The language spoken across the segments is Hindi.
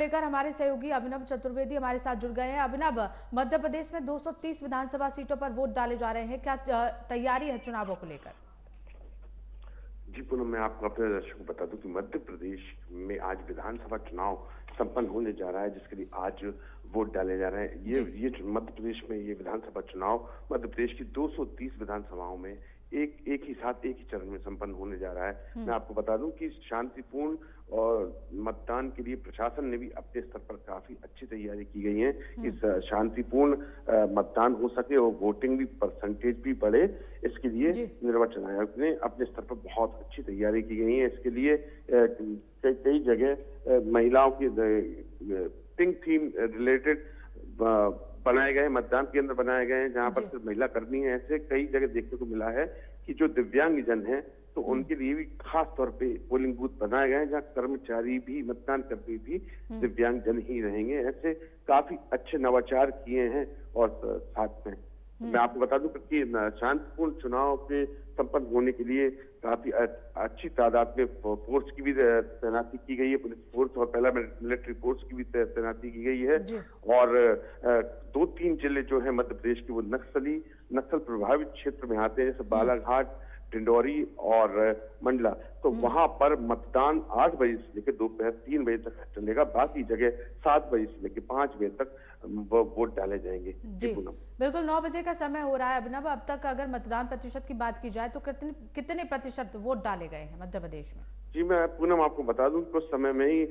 लेकर हमारे सहयोगी अभिनव चतुर्वेदी हमारे साथ जुड़ गए हैं। अभिनव, मध्य प्रदेश में 230 विधानसभा सीटों पर वोट डाले जा रहे हैं, क्या तैयारी है चुनावों को लेकर? जी पूनम, मैं आपको अपने दर्शकों को बता दूं कि मध्य प्रदेश में आज विधानसभा चुनाव संपन्न होने जा रहा है, जिसके लिए आज वोट डाले जा रहे हैं। ये मध्य प्रदेश में ये विधानसभा चुनाव मध्य प्रदेश की 230 विधानसभाओं में एक ही साथ एक ही चरण में संपन्न होने जा रहा है। मैं आपको बता दूं कि शांतिपूर्ण और मतदान के लिए प्रशासन ने भी अपने स्तर पर काफी अच्छी तैयारी की गई है। इस शांतिपूर्ण मतदान हो सके और वोटिंग भी परसेंटेज भी बढ़े, इसके लिए निर्वाचन आयोग ने अपने स्तर पर बहुत अच्छी तैयारी की गई है। इसके लिए कई जगह महिलाओं की पिंक थीम रिलेटेड बनाए गए मतदान केंद्र बनाए गए हैं, जहां पर सिर्फ महिला कर्मी है। ऐसे कई जगह देखने को मिला है कि जो दिव्यांग जन है तो उनके लिए भी खास तौर पे पोलिंग बूथ बनाए गए हैं, जहां कर्मचारी भी मतदान कर्मी भी दिव्यांग जन ही रहेंगे। ऐसे काफी अच्छे नवाचार किए हैं। और साथ में मैं आपको बता दूं कि शांतिपूर्ण चुनाव के संपन्न होने के लिए काफी अच्छी तादाद में फोर्स की भी तैनाती की गई है, पुलिस फोर्स और पहला मिलिट्री फोर्स की भी तैनाती की गई है। और 2-3 जिले जो है मध्य प्रदेश के वो नक्सल प्रभावित क्षेत्र में आते हैं, जैसे बालाघाट, डिंडौरी और मंडला। तो वहां पर मतदान 8 बजे से लेकर दोपहर 3 बजे तक चलेगा। बाकी जगह 7 बजे से लेकर 5 बजे तक वोट डाले जाएंगे। जी बिल्कुल, 9 बजे का समय हो रहा है। अभिनव, अब तक अगर मतदान प्रतिशत की बात की जाए तो कितने प्रतिशत वोट डाले गए हैं मध्य प्रदेश में? जी मैं पूनम आपको बता दूं कुछ समय में ही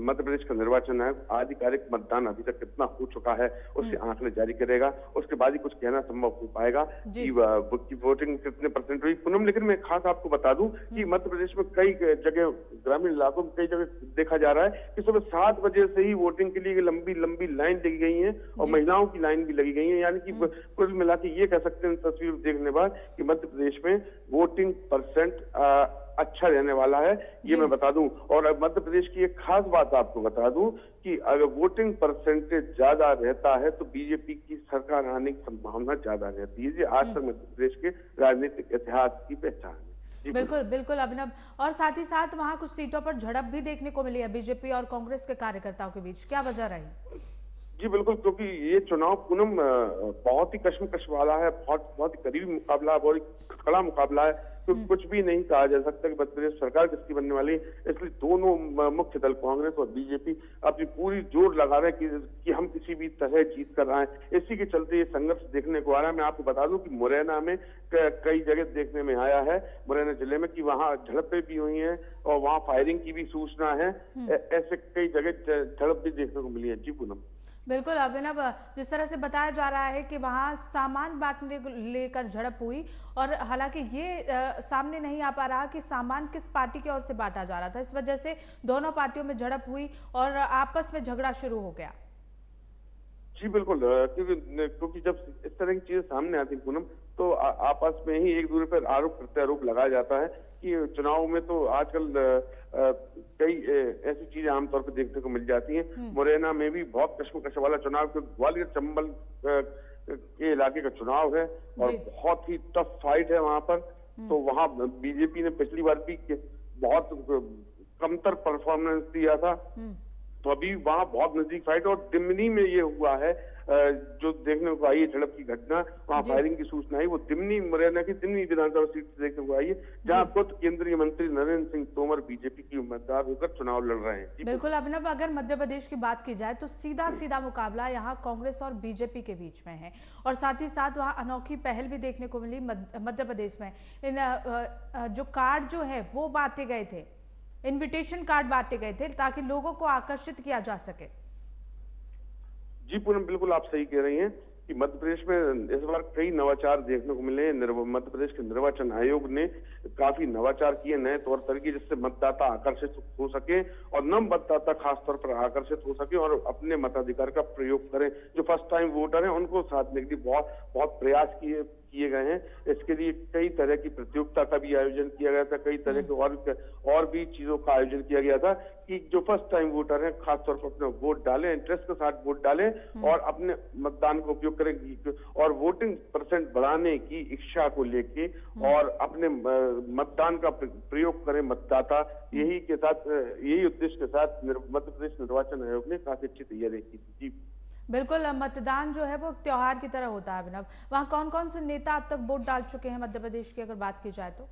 मध्य प्रदेश का निर्वाचन आयोग आधिकारिक मतदान अभी तक कितना हो चुका है उसके आंकड़े जारी करेगा। उसके बाद ही कुछ कहना संभव हो पाएगा कि वोटिंग कितने परसेंट हुई। पूनम, लेकिन मैं खास आपको बता दूं कि मध्य प्रदेश में कई जगह ग्रामीण इलाकों में कई जगह देखा जा रहा है कि सुबह 7 बजे से ही वोटिंग के लिए लंबी लंबी लाइन लगी गई है और महिलाओं की लाइन भी लगी गई है। यानी कि कुल मिला के ये कह सकते हैं तस्वीर देखने बाद कि मध्य प्रदेश में वोटिंग परसेंट अच्छा रहने वाला है, ये मैं बता दूं। और मध्य प्रदेश की एक खास बात आपको बता दूं कि अगर वोटिंग परसेंटेज ज्यादा रहता है तो बीजेपी की सरकार आने की संभावना ज्यादा रहती है। ये आज तक मध्य प्रदेश के राजनीतिक इतिहास की पहचान है। बिल्कुल बिल्कुल अभिनव, और साथ ही साथ वहां कुछ सीटों पर झड़प भी देखने को मिली है बीजेपी और कांग्रेस के कार्यकर्ताओं के बीच, क्या वजह रही? जी बिल्कुल, क्योंकि ये चुनाव पूनम बहुत ही कश्मकश वाला है, बहुत ही करीबी मुकाबला है, बहुत ही कड़ा मुकाबला है। तो कुछ भी नहीं कहा जा सकता कि मध्य प्रदेश सरकार किसकी बनने वाली है। इसलिए दोनों मुख्य दल कांग्रेस और बीजेपी अपनी पूरी जोर लगा रहे हैं कि हम किसी भी तरह जीत कर आए। इसी के चलते ये संघर्ष देखने को आ रहा है। मैं आपको बता दूं कि मुरैना में कई जगह देखने में आया है, मुरैना जिले में, कि वहाँ झड़पें भी हुई हैं और वहाँ फायरिंग की भी सूचना है। ऐसे कई जगह झड़प भी देखने को मिली है। जी पूनम, बिल्कुल अभिनव, जिस तरह से बताया जा रहा है कि वहां सामान बांटने को लेकर झड़प हुई और हालांकि ये सामने नहीं आ पा रहा कि सामान किस पार्टी की ओर से बांटा जा रहा था, इस वजह से दोनों पार्टियों में झड़प हुई और आपस में झगड़ा शुरू हो गया। जी बिल्कुल, क्योंकि जब इस तरह की चीजें सामने आती पूनम तो आपस में ही एक दूसरे पर आरोप प्रत्यारोप लगाया जाता है कि चुनाव में तो आजकल कई ऐसी चीजें आमतौर पर देखने को मिल जाती हैं। मुरैना में भी बहुत कश्मकश वाला चुनाव, ग्वालियर चंबल के इलाके का चुनाव है और बहुत ही टफ फाइट है वहां पर। तो वहां बीजेपी ने पिछली बार भी बहुत कमतर परफॉर्मेंस दिया था, तो अभी वहां बहुत नजदीक फाइट। और दिमनी में ये हुआ है जो देखने को आई है झड़प की घटना, वहां फायरिंग की सूचना आई, वो दिमनी, मुरैना की दिमनी विधानसभा सीट से देखने को आई है, जहां खुद केंद्रीय मंत्री नरेंद्र सिंह तोमर बीजेपी की उम्मीदवार होकर चुनाव लड़ रहे हैं। बिल्कुल अभिनव, अगर मध्य प्रदेश की बात की जाए तो सीधा मुकाबला यहाँ कांग्रेस और बीजेपी के बीच में है और साथ ही साथ वहाँ अनोखी पहल भी देखने को मिली मध्य प्रदेश में। इन जो कार्ड जो है वो बांटे गए थे, इनविटेशन कार्ड बांटे गए थे ताकि लोगों को आकर्षित किया जा सके। जी पूनम, बिल्कुल आप सही कह रही हैं कि मध्य प्रदेश में इस बार कई नवाचार देखने को मिले हैं। मध्य प्रदेश के निर्वाचन आयोग ने काफी नवाचार किए, नए तौर तरीके, जिससे मतदाता आकर्षित हो सके और नव मतदाता खासतौर पर आकर्षित हो सके और अपने मताधिकार का प्रयोग करें। जो फर्स्ट टाइम वोटर हैं उनको साथ देने के लिए बहुत प्रयास किए किए गए हैं। इसके लिए कई तरह की प्रतियोगिता का भी आयोजन किया गया था, कई तरह के और भी चीजों का आयोजन किया गया था कि जो फर्स्ट टाइम वोटर हैं खासतौर पर अपना वोट डालें, इंटरेस्ट के साथ वोट डालें और अपने मतदान का उपयोग करें और वोटिंग परसेंट बढ़ाने की इच्छा को लेके और अपने मतदान का प्रयोग करें मतदाता। यही उद्देश्य के साथ मध्य प्रदेश निर्वाचन आयोग ने काफी अच्छी तैयारी की थी। बिल्कुल, मतदान जो है वो त्योहार की तरह होता है अभिनव। वहाँ कौन कौन से नेता अब तक वोट डाल चुके हैं मध्य प्रदेश की अगर बात की जाए तो?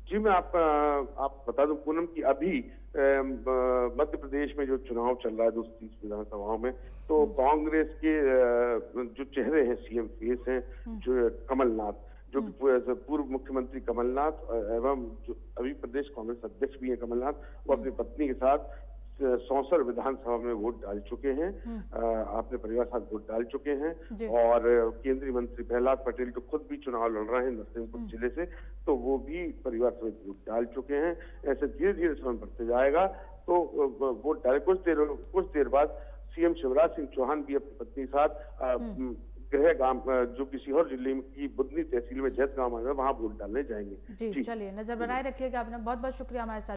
जी, मैं आप बता दूं पूनम की अभी मध्य प्रदेश में जो चुनाव चल रहा है 230 विधानसभाओं में, तो कांग्रेस के जो चेहरे हैं, सीएम फेस हैं, जो कमलनाथ, जो पूर्व मुख्यमंत्री कमलनाथ एवं जो अभी प्रदेश कांग्रेस अध्यक्ष भी हैं कमलनाथ, वो अपनी पत्नी के साथ सौंसर विधानसभा में वोट डाल चुके हैं। अपने परिवार साथ वोट डाल चुके हैं और केंद्रीय मंत्री प्रहलाद पटेल तो खुद भी चुनाव लड़ रहे हैं नरसिंहपुर जिले से, तो वो भी परिवार समेत वोट डाल चुके हैं। ऐसे धीरे धीरे समय बढ़ते जाएगा तो वोट डाले। कुछ देर बाद सीएम शिवराज सिंह चौहान भी अपनी पत्नी के साथ गृह गांव जो कि सीहोर जिले की बुधनी तहसील में जैत गांव है, वहां वोट डालने जाएंगे। जी, चलिए नजर बनाए रखिएगा। आपने बहुत बहुत शुक्रिया हमारे साथ